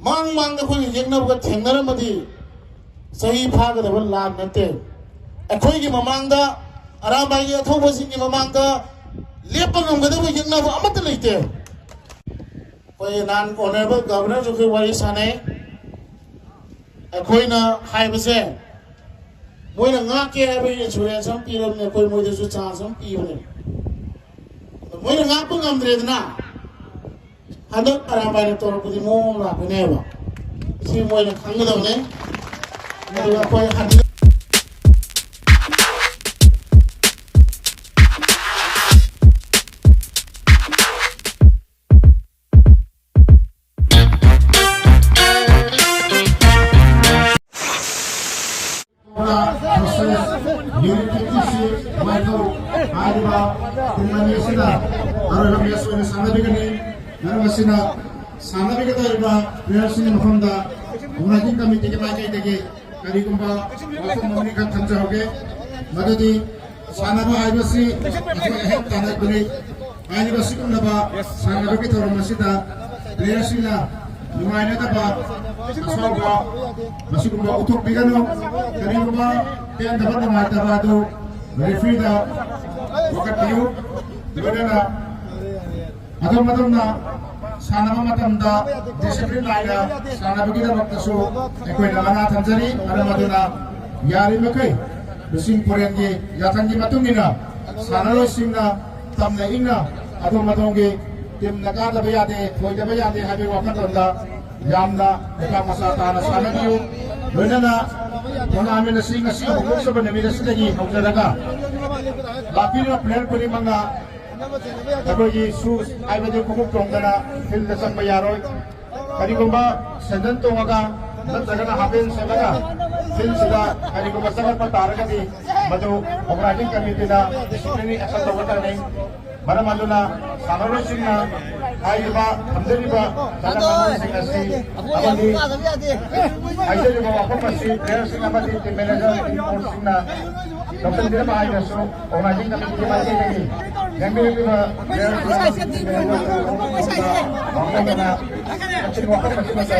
mang mang da khoi yek na ba thengna ma di sahi pha ga da ban lan na te akhoi gi mamang da arabai gi thau ba sing gi mamang da lepa ngam ga da ba yek na ba amat leite koi nan honorable governor jo khoi wari sane akhoi na hai ba se moi na nga ke ba insurance sam pi ram ne koi moi da su cha sam pi ne moi na nga pa ngam dre na hadak arabai na tor ku di mom la ne ba si moi na khang da ne moi koi han utuk bigano kari kuma tiyan dapat na matabado referee da wakat tayo dona madam na sanama matam da discipline laina sanama kita waktu so ekoi na mana tanjari ada maduna yari makai mesin korean ge yatan ge matungina sanalo simna tamna ingna atau madonge tim nakada bayade thoi da bayade habe wakat onda yamna eka masa tana sanabiu benana tournament na singa si hukuk sa banamira sa lagi hukaraga baki na player ko ni mga tagoy sus ay ba din hukuk tongga na fil na sa mayaroy kani ko ba sandan tonga nagtaga na hapin sa laga fil sila kani ko ba sa patara di madu operating committee na disciplinary action tawatan na mana maluna sanaro singa ay ba hamdani ba sana singa si abadi ay sa ba ako pa si player singa ba di manager import singa doktor dira ba ay so operating committee ba di gambi ba player na actually wako pa si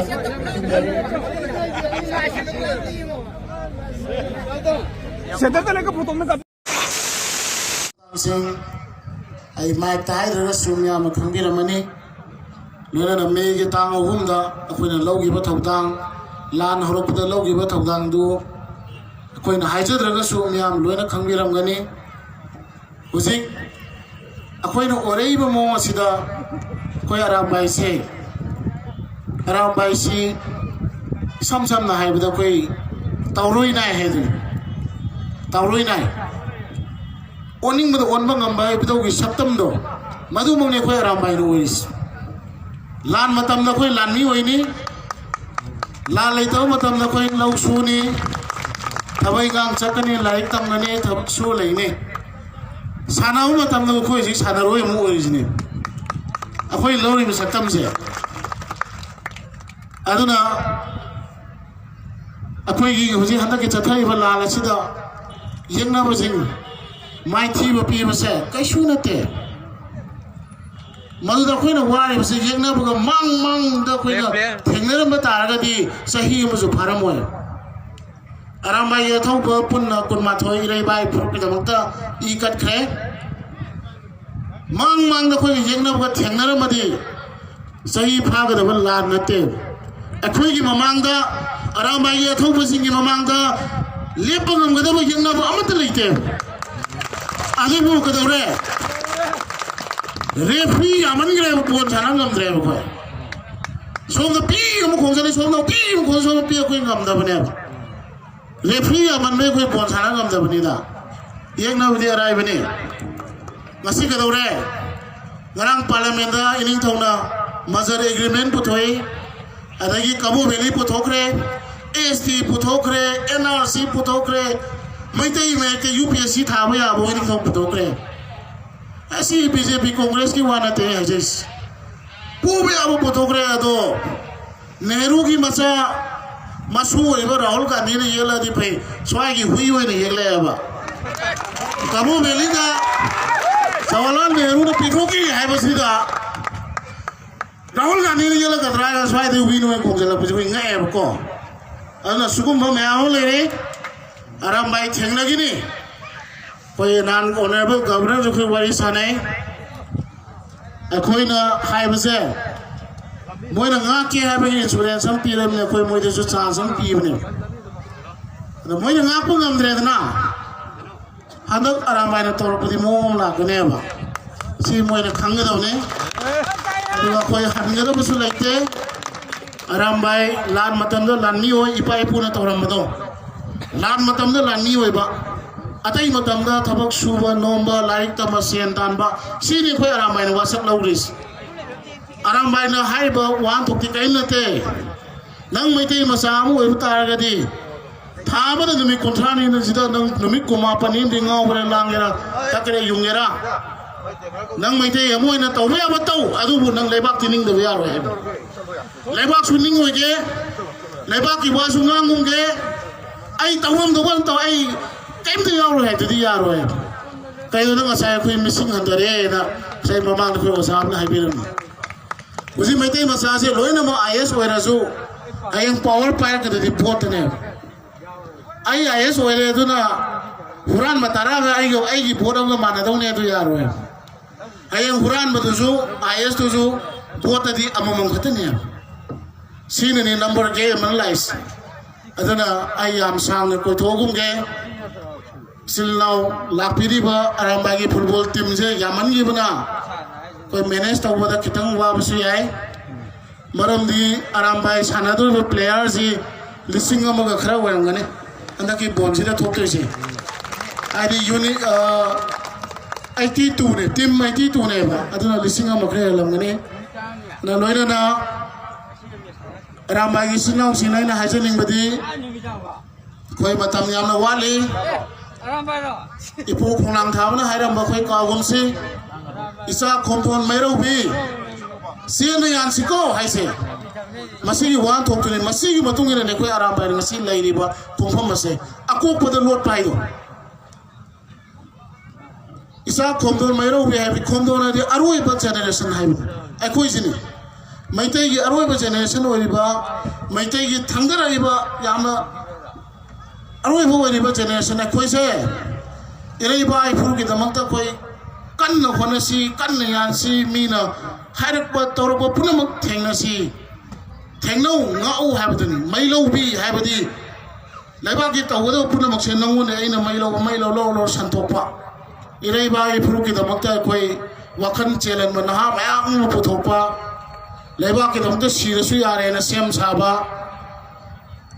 Saya talaga putong na ay mai tai ra sumya ma khangira mani lena na me ge tang ahumda akoina logi ba thodang lan horok da logi ba thodang du akoina haijadra ga sumya loina khangbiram gani husik akoina orei ba mo asida koi aram bai si sam na haibda koi tauroi nai hedu tauroi nai oning mado on bang ambai bidau gi saptam do madu mongne khoi rambai no is lan matam na khoi lan mi hoini la leitaw matam na khoi lau su ni thabai gang chakani laik tam na ne thab su leine sanau matam na khoi ji sanaroi mu orijini akhoi lori mi saptam se aduna akhoi gi hoji handa ki chathai ba la la sida yengna ba jing mai thi ba pi ba se kai su na te madu da khoi na wari ba se yengna ba mang da khoi na thengna ba ta ga di sahi ma su pharam hoy aram bai ya thau ba pun na kun ma thoi rei bai phur ki da makta I kat khre mang da khoi yengna ba thengna ma di sahi pha ga da ba la na te akhoi gi mamang da aram bai ya thau ba sing gi mamang da lepa ngam ga da ba yengna ba amat leite आगे वो कदम रे referee अमन गरे वो बोल जाना गम रे वो कोई सोम द पी हम खोज रहे सोम द पी हम खोज सोम पी कोई गम द बने रेफरी अमन में कोई बोल जाना गम द बने दा ये ना विधि आराय बने मसी कदम रे गरंग पार्लियामेंट दा इनिंग थोना मजर एग्रीमेंट पुथोई अदागी कबू वेली पुथोकरे एसटी पुथोकरे एनआरसी पुथोकरे मैतई में के यूपीएससी था भैया वो नहीं थोक पुथोकरे ऐसी बीजेपी कांग्रेस की वाना ते है जिस पूरे अब पुथोकरे तो नेहरू की मचा मशहूर है वो राहुल गांधी ने ये ला दी भाई स्वाई की हुई ने ये ले अब कबू वेली का जवाहरलाल नेहरू ने पिटो की है बस इधर Rahul Gandhi ni jala kadra ga swai de win we ko jala puju nga e ko ana sugum ba mya ho le ni aram bai theng lagi ni koi nan honorable governor ju khoi wari sanai akhoi na hai ba se moi na nga ke ha ba insurance sam pi ram ne koi moi de ju chance sam pi ne na moi na nga ko ngam dre na hadak aram bai na tor pudi mom la ko ne ba si moi na khang ga do ne aduga koi hanga da busu laite aram bai lan matam da lan mi oi ipai puna toram do lan matam da lan mi oi ba atai matam da thabak suba nomba laik tama sen tan ba sini koi aram bai na wasak lauris aram bai na hai ba wan thuk ti kain na te nang mai te masa mu oi tar ga di tha ba da numi kontrani na jida nang numi kuma panin di ngau ba langera takre yungera nang mai te amoi na tau ya ba tau adu bu nang lebak tining de ya ro lebak suning oi ge lebak ki wa su ngang ge ai tau am do ban tau ai kem de ya ro he de ya ro kai do nang sai khu missing han dare na sai mamang khu osam na hai birum usi mai te masa se loi na ma is oi ra su ai power pair ka de report ne ai is oi le do na huran matara ga ai gi bodam ga mana dong ne do ya ro ayang huran betuju ayes tuju buat tadi amamong katanya sini ni number ke manlais adana ayam sang ko thogum ge sillau lapiri ba aram bagi football team je yaman gi bana ko manage taw da kitang wa basi ai maram di aram bai sanadu players ji lising amaga khara wangane andaki ball sida thokte se ai uni 82 ne team 82 ne ba aduna lising ama kre lamgani na loina na ramagi sinau sinai na hajening badi koi matam yamna wali ipu khonang thabna hairam ba koi kawum si isa kompon mairo bi sina yan siko haise masigi wan thokune masigi matungire ne koi aram ba ngasi lairi ba pumpham mase akok pada lot paido isa khomdon mairo we have khomdon ade aroi ba generation hai akoi jini maitai gi aroi ba generation oi ba maitai gi thangdar ai ba yamna aroi bo oi ba generation akoi se irei ba ai furu gi damakta koi kanna khonasi kanna yansi mina hairak ba tawrak ba punamak thengnasi thengno ngau habadani mailo bi habadi laiba gi tawdo punamak se nangune aina mailo lo santokpa irei bai furu ki damakta koi wakan challenge ma naha mayam puthopa leba ki damakta sirasu yare na sem saba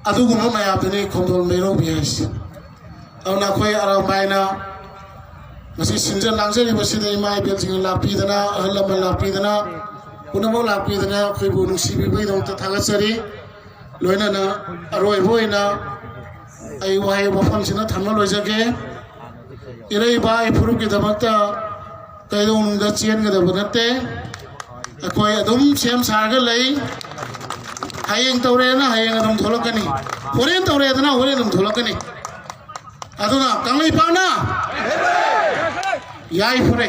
aduguma mayam ni khondol mero bias awna koi ara baina masi sinja langjari basida mai belting lapi dana ahlam lapi dana punamo lapi dana koi bu nusi bi bai dong ta thagasari loina na aroi boina ai wai bofam sina thamna loijage irei bai furu ki damakta kaidong nung da chien ga da banate akoi adum sem sarga lei hayeng tawre na hayeng adum tholakani horen tawre na horen adum tholakani aduna kanglei pa na yai fure